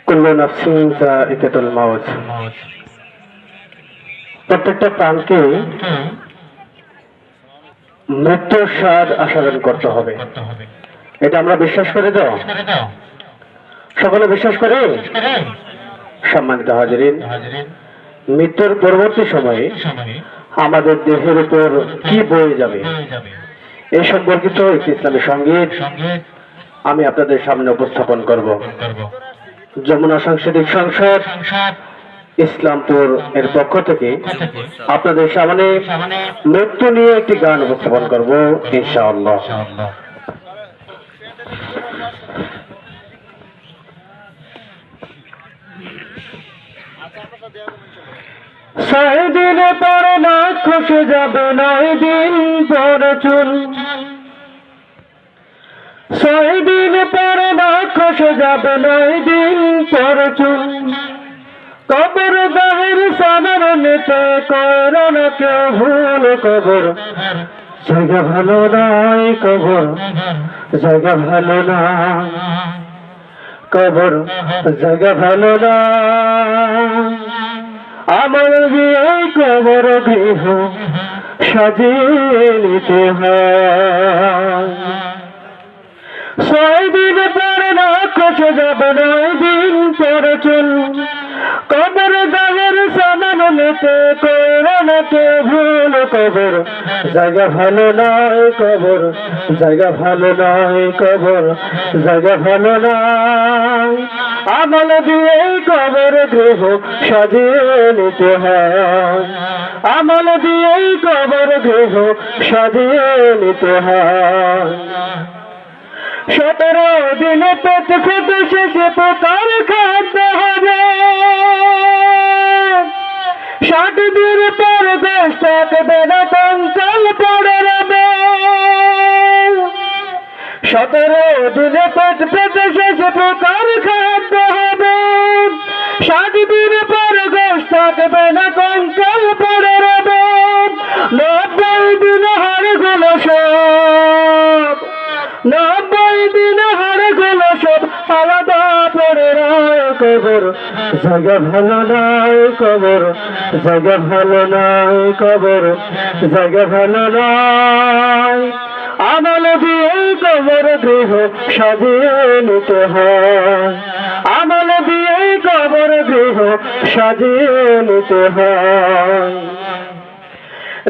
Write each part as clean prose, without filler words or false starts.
কুল্লু নাফসিন যায়িকাতুল মাউত। প্রত্যেকটা প্রাণকে মৃত্যুর স্বাদ আস্বাদন করতে হবে, এটা আমরা বিশ্বাস করে দাও, সকলে বিশ্বাস করে। সম্মানিত হাজিরিন, মৃত্যুর পরবর্তী সময়ে আমাদের দেহের উপর কি বয়ে যাবে এই সম্পর্কিত একটি ইসলামী সঙ্গীত আমি আপনাদের সামনে উপস্থাপন করব। যমুনা সাংস্কৃতিক সংসদ ইসলামপুর এর পক্ষ থেকে আপনাদের সামনে মৃত্যু নিয়ে একটি গান উপস্থাপন করব ইনশাআল্লাহ। ছয় দিন পর না খসে যাবে 9 দিন পর চুল, 6 দিন পর না খসে যাবে 9 দিন পর চুল। কবর গাহের সামনে নিতে করো না কেউ ভুল, কবর জায়গা ভালো নয়, কবর জায়গা ভালো না, কবর জায়গা ভালো না। আমার দিয়ে কবর গৃহ সাজিয়ে নিতে হয়। 6 দিন পরে না খসে যাবে 9 দিন পর চুল। কবর গাহের সামনে নিতে করো না কেউ ভুল, কবর জায়গা ভালো নয়, কবর জায়গা ভালো নয়, কবর জায়গা ভালো নয়। আমল দিয়ে কবর গৃহ সাজিয়ে নিতে হয়, আমল দিয়ে কবর গৃহ সাজিয়ে নিতে হয়। 17 দিনে পেট ফেটে শেষে পোকার খাদ্য হবে, 60 দিন পর দেশ থাকবে না, কঙ্কাল পড়ে রবে। 17 দিনে পেট ফেটে শেষে পোকার খাদ্য হবে, 60 দিন পর দেশ থাকবে না, কঙ্কাল পড়ে রবে। 90 দিন হাড়গুলো সব, 90 দিন হাড়গুলো সব আলাদা পড়ে রয়, কবর জায়গা ভালো নয়, কবর জায়গা ভালো নয়, কবর জায়গা ভালো নয়। আমল দিয়ে কবর গৃহ সাজিয়ে নিতে হয়, আমল দিয়ে কবর গৃহ সাজিয়ে নিতে হয়।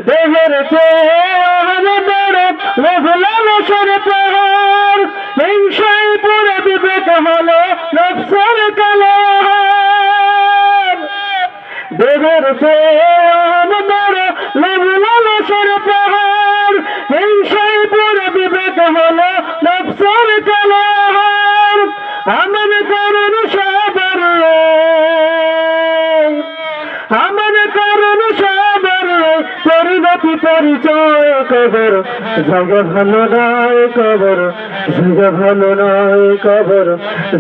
দেহের চেয়ে বড় লোভ লালসার পাহাড়, হিংসায় পুরে বিবেক হলো নফসের কালার। দেহের চেয়ে বড় লোভ লালসার পাহাড়, হিংসায় পুরে বিবেক হলো নফসের কালার। আমন করুন সবার, আমন করুন সবার পরিণতি পরিচয়, কবর জায়গা ভালো নয়, কবর জায়গা ভালো নয়, কবর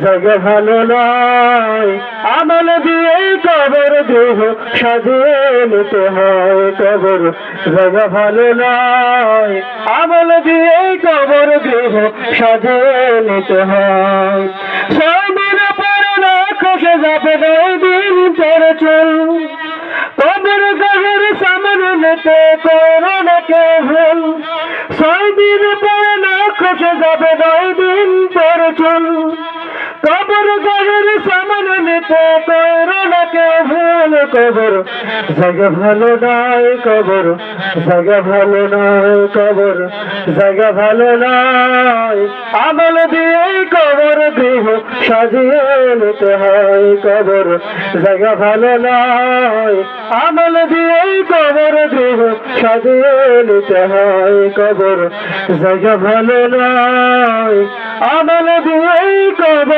জায়গা ভালো নয়। আমল দিয়ে কবর গৃহ সাজিয়ে নিতে হয়, কবর জায়গা ভালো নয়। আমল দিয়ে কবর গৃহ সাজিয়ে নিতে হয়। 6 দিন পরে না খসে যাবে 9 দিন পর চুল। কবর গাহের সামনে নিতে করো না কেউ ভুল। 6 দিন পরে না খসে যাবে 9 দিন পর চুল। কবর গাহের সামনে নিতে করো না কেউ ভুল, কবর জায়গা ভালো নয়, কবর জায়গা ভালো নয়, কবর জায়গা ভালো নয়। আমল দিয়ে কবর গৃহ সাজিয়ে নিতে হয়, কবর জায়গা ভালো নয়। আমল দিয়ে কবর গৃহ সাজিয়ে নিতে হয়, কবর জায়গা ভালো নয়। আমল দিয়ে কবর